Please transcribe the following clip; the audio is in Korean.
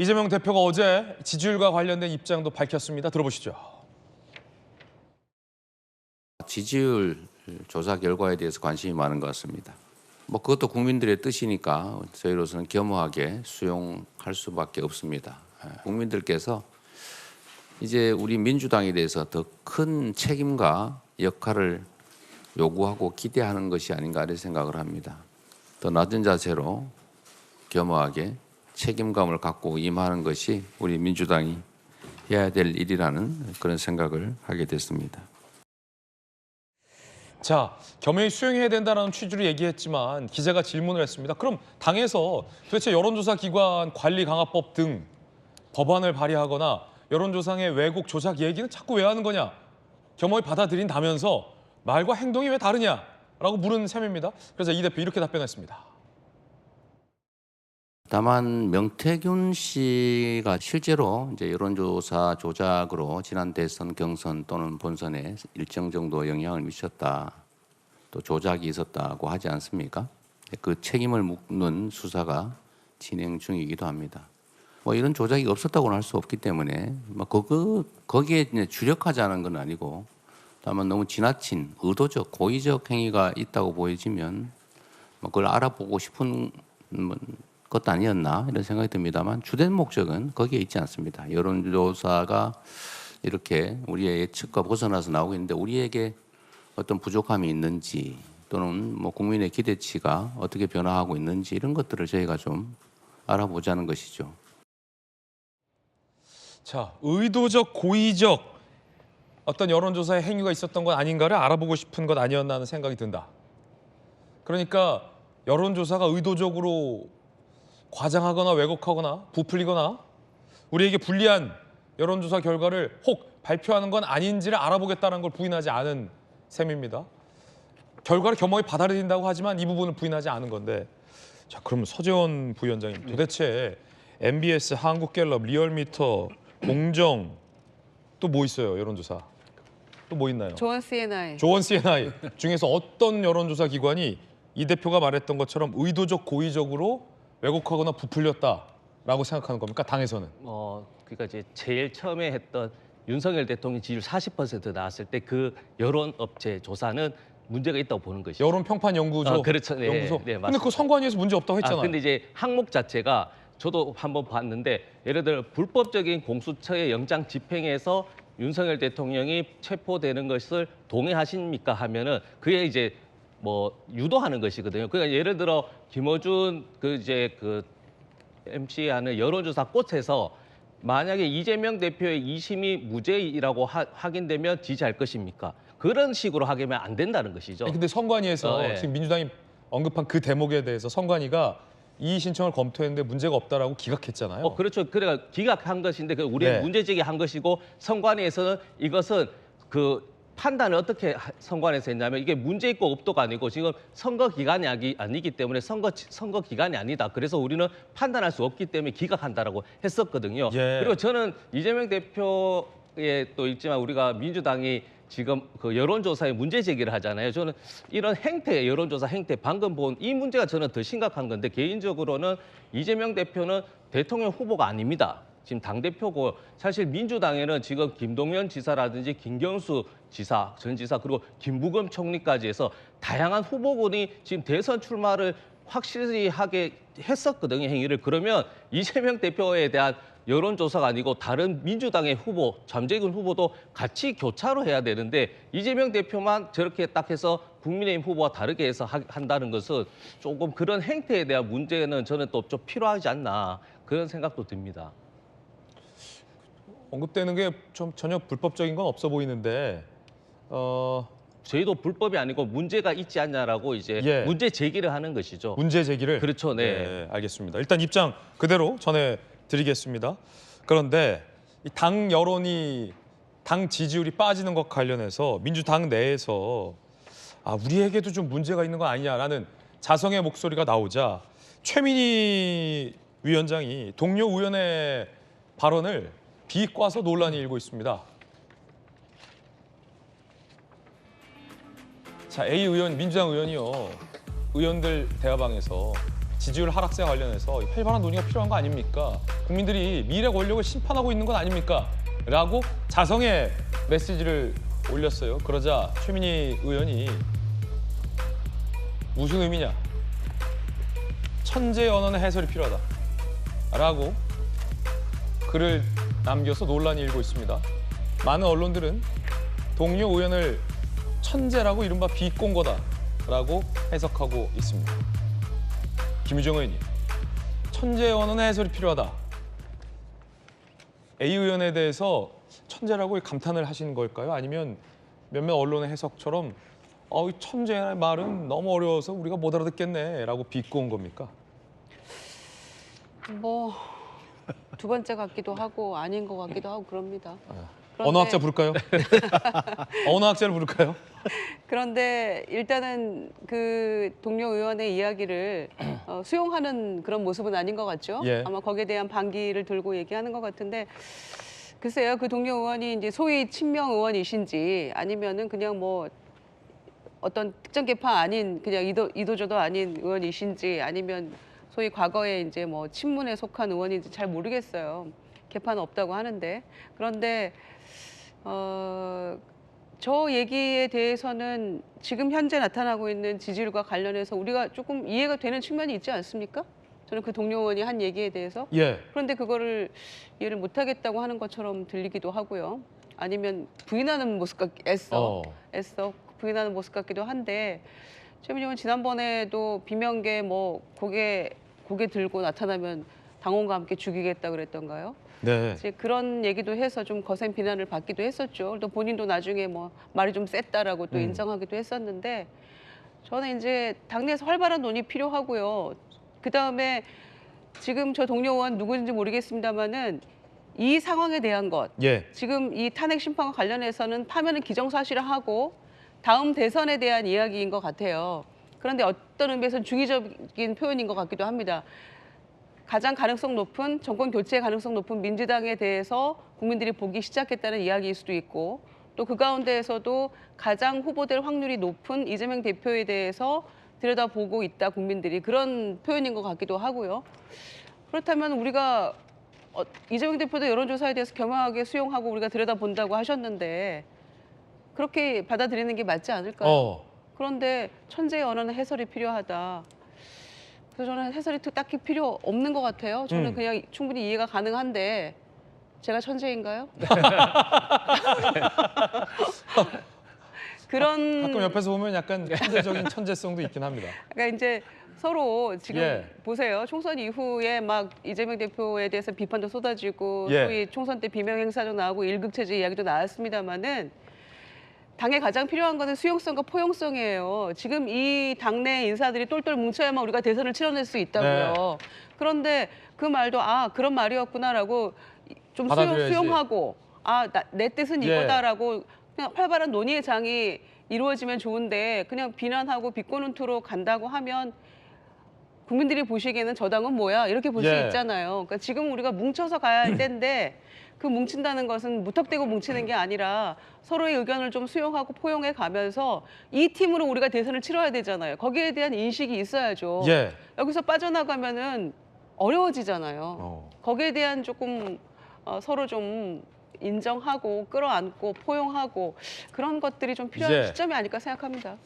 이재명 대표가 어제 지지율과 관련된 입장도 밝혔습니다. 들어보시죠. 지지율 조사 결과에 대해서 관심이 많은 것 같습니다. 뭐 그것도 국민들의 뜻이니까 저희로서는 겸허하게 수용할 수밖에 없습니다. 국민들께서 이제 우리 민주당에 대해서 더 큰 책임과 역할을 요구하고 기대하는 것이 아닌가 이런 생각을 합니다. 더 낮은 자세로 겸허하게 책임감을 갖고 임하는 것이 우리 민주당이 해야 될 일이라는 그런 생각을 하게 됐습니다. 자, 겸허히 수용해야 된다는 취지로 얘기했지만 기자가 질문을 했습니다. 그럼 당에서 도대체 여론조사 기관 관리 강화법 등 법안을 발의하거나 여론조사의 왜곡 조작 얘기는 자꾸 왜 하는 거냐? 겸허히 받아들인다면서 말과 행동이 왜 다르냐라고 물은 셈입니다. 그래서 이 대표 이렇게 답변했습니다. 다만 명태균 씨가 실제로 이제 여론조사 조작으로 지난 대선, 경선 또는 본선에 일정 정도 영향을 미쳤다, 또 조작이 있었다고 하지 않습니까? 그 책임을 묻는 수사가 진행 중이기도 합니다. 뭐 이런 조작이 없었다고는 할 수 없기 때문에 뭐 거기에 주력하자는 건 아니고, 다만 너무 지나친 의도적, 고의적 행위가 있다고 보여지면 뭐 그걸 알아보고 싶은 것도 아니었나 이런 생각이 듭니다만, 주된 목적은 거기에 있지 않습니다. 여론조사가 이렇게 우리의 예측과 벗어나서 나오고 있는데 우리에게 어떤 부족함이 있는지, 또는 뭐 국민의 기대치가 어떻게 변화하고 있는지 이런 것들을 저희가 좀 알아보자는 것이죠. 자, 의도적, 고의적 어떤 여론조사의 행위가 있었던 건 아닌가를 알아보고 싶은 것 아니었나 하는 생각이 든다. 그러니까 여론조사가 의도적으로 과장하거나 왜곡하거나 부풀리거나 우리에게 불리한 여론조사 결과를 혹 발표하는 건 아닌지를 알아보겠다는 걸 부인하지 않은 셈입니다. 결과를 겸허히 받아들인다고 하지만 이 부분을 부인하지 않은 건데, 자, 그럼 서재원 부위원장님, 도대체 MBS, 한국갤럽, 리얼미터, 공정, 또 뭐 있어요? 여론조사 또 뭐 있나요? 조원 CNI. 조원 CNI 중에서 어떤 여론조사 기관이 이 대표가 말했던 것처럼 의도적, 고의적으로 왜곡하거나 부풀렸다라고 생각하는 겁니까? 당에서는? 그러니까 이제 제일 처음에 했던 윤석열 대통령 지지율 40% 나왔을 때 그 여론 업체 조사는 문제가 있다고 보는 것이죠. 여론 평판 연구소. 그렇죠. 네, 연구소. 네, 근데 맞습니다. 그 선관위에서 문제 없다고 했잖아요. 근데 이제 항목 자체가 저도 한번 봤는데, 예를 들어 불법적인 공수처의 영장 집행에서 윤석열 대통령이 체포되는 것을 동의하십니까 하면은 그게 이제 뭐 유도하는 것이거든요. 그러니까 예를 들어 김어준 그 MC하는 여론조사 꽃에서 만약에 이재명 대표의 2심이 무죄이라고 확인되면 지지할 것입니까? 그런 식으로 하면 안 된다는 것이죠. 아니, 근데 선관위에서 네. 지금 민주당이 언급한 그 대목에 대해서 선관위가 이의 신청을 검토했는데 문제가 없다라고 기각했잖아요. 그렇죠. 그래가 기각한 것인데 우리의 네. 문제 제기한 것이고, 선관위에서는 이것은 그 판단을 어떻게 선관위에서 했냐면, 이게 문제 있고 없도가 아니고 지금 선거 기간이 아니기 때문에 선거 기간이 아니다. 그래서 우리는 판단할 수 없기 때문에 기각한다라고 했었거든요. 예. 그리고 저는 이재명 대표에 또 있지만 우리가 민주당이 지금 그 여론조사에 문제 제기를 하잖아요. 저는 이런 행태, 여론조사 행태, 방금 본 이 문제가 저는 더 심각한 건데, 개인적으로는 이재명 대표는 대통령 후보가 아닙니다. 지금 당대표고, 사실 민주당에는 지금 김동연 지사라든지 김경수 지사, 전 지사, 그리고 김부겸 총리까지 해서 다양한 후보군이 지금 대선 출마를 확실히 하게 했었거든요, 행위를. 그러면 이재명 대표에 대한 여론조사가 아니고 다른 민주당의 후보, 잠재적인 후보도 같이 교차로 해야 되는데, 이재명 대표만 저렇게 딱 해서 국민의힘 후보와 다르게 해서 한다는 것은 조금 그런 행태에 대한 문제는 저는 또 좀 필요하지 않나, 그런 생각도 듭니다. 언급되는 게 좀 전혀 불법적인 건 없어 보이는데 저희도 불법이 아니고 문제가 있지 않냐라고 이제 예. 문제 제기를 하는 것이죠. 문제 제기를. 그렇죠, 네. 네, 알겠습니다. 일단 입장 그대로 전해드리겠습니다. 그런데 이 당 여론이, 당 지지율이 빠지는 것 관련해서 민주당 내에서 우리에게도 좀 문제가 있는 거 아니냐라는 자성의 목소리가 나오자 최민희 위원장이 동료 의원의 발언을 비꼬아서 논란이 일고 있습니다. 자, A 의원, 민주당 의원이요, 의원들 대화방에서 지지율 하락세와 관련해서 활발한 논의가 필요한 거 아닙니까? 국민들이 미래 권력을 심판하고 있는 건 아닙니까? 라고 자성의 메시지를 올렸어요. 그러자 최민희 의원이 무슨 의미냐? 천재 언어의 해설이 필요하다. 라고 글을 남겨서 논란이 일고 있습니다. 많은 언론들은 동료 의원을 천재라고 이른바 비꼰거다라고 해석하고 있습니다. 김유정 의원님, 천재 언어의 해설이 필요하다. A 의원에 대해서 천재라고 감탄을 하신 걸까요? 아니면 몇몇 언론의 해석처럼 이 천재의 말은 너무 어려워서 우리가 못 알아듣겠네라고 비꼰 겁니까? 뭐 두 번째 같기도 하고 아닌 것 같기도 하고 그럽니다. 언어학자 부를까요? 언어학자를 부를까요? 그런데 일단은 그 동료 의원의 이야기를 수용하는 그런 모습은 아닌 것 같죠. 예. 아마 거기에 대한 반기를 들고 얘기하는 것 같은데 글쎄요. 그 동료 의원이 이제 소위 친명 의원이신지 아니면은 그냥 뭐 어떤 특정 계파 아닌 그냥 이도저도 아닌 의원이신지 아니면 소위 과거에 이제 뭐 친문에 속한 의원인지 잘 모르겠어요. 개파는 없다고 하는데 그런데 저 얘기에 대해서는 지금 현재 나타나고 있는 지지율과 관련해서 우리가 조금 이해가 되는 측면이 있지 않습니까? 저는 그 동료 의원이 한 얘기에 대해서 예. 그런데 그거를 이해를 못하겠다고 하는 것처럼 들리기도 하고요. 아니면 부인하는 모습 애써 부인하는 모습 같기도 한데 최민희 의원 지난번에도 비명계 뭐 고개 들고 나타나면 당원과 함께 죽이겠다 그랬던가요? 네. 이제 그런 얘기도 해서 좀 거센 비난을 받기도 했었죠. 또 본인도 나중에 뭐 말이 좀 셌다라고 또 인정하기도 했었는데 저는 이제 당내에서 활발한 논의 필요하고요. 그 다음에 지금 저 동료 의원 누구인지 모르겠습니다만은 이 상황에 대한 것, 예. 지금 이 탄핵 심판과 관련해서는 파면은 기정사실화하고 다음 대선에 대한 이야기인 것 같아요. 그런데 어떤 의미에서는 중의적인 표현인 것 같기도 합니다. 가장 가능성 높은 정권 교체 가능성 높은 민주당에 대해서 국민들이 보기 시작했다는 이야기일 수도 있고 또 그 가운데에서도 가장 후보될 확률이 높은 이재명 대표에 대해서 들여다보고 있다 국민들이 그런 표현인 것 같기도 하고요. 그렇다면 우리가 이재명 대표도 여론조사에 대해서 겸허하게 수용하고 우리가 들여다본다고 하셨는데 그렇게 받아들이는 게 맞지 않을까요? 그런데 천재의 언어는 해설이 필요하다. 그래서 저는 해설이 딱히 필요 없는 것 같아요. 저는 그냥 충분히 이해가 가능한데 제가 천재인가요? 그런 가끔 옆에서 보면 약간 천재적인 천재성도 있긴 합니다. 그러니까 이제 서로 지금 예. 보세요. 총선 이후에 막 이재명 대표에 대해서 비판도 쏟아지고 예. 소위 총선 때 비명 행사도 나오고 일극체제 이야기도 나왔습니다만은 당에 가장 필요한 것은 수용성과 포용성이에요. 지금 이 당내 인사들이 똘똘 뭉쳐야만 우리가 대선을 치러낼 수 있다고요. 그런데 그 말도 그런 말이었구나라고 좀 받아들여야지. 수용하고 내 뜻은 예. 이거다라고 그냥 활발한 논의의 장이 이루어지면 좋은데 그냥 비난하고 비꼬는 투로 간다고 하면 국민들이 보시기에는 저 당은 뭐야 이렇게 볼 수 예. 있잖아요. 그러니까 지금 우리가 뭉쳐서 가야 할 때인데 그 뭉친다는 것은 무턱대고 뭉치는 게 아니라 서로의 의견을 좀 수용하고 포용해 가면서 이 팀으로 우리가 대선을 치러야 되잖아요. 거기에 대한 인식이 있어야죠. 예. 여기서 빠져나가면은 어려워지잖아요. 거기에 대한 조금 서로 좀 인정하고 끌어안고 포용하고 그런 것들이 좀 필요한 이제 시점이 아닐까 생각합니다.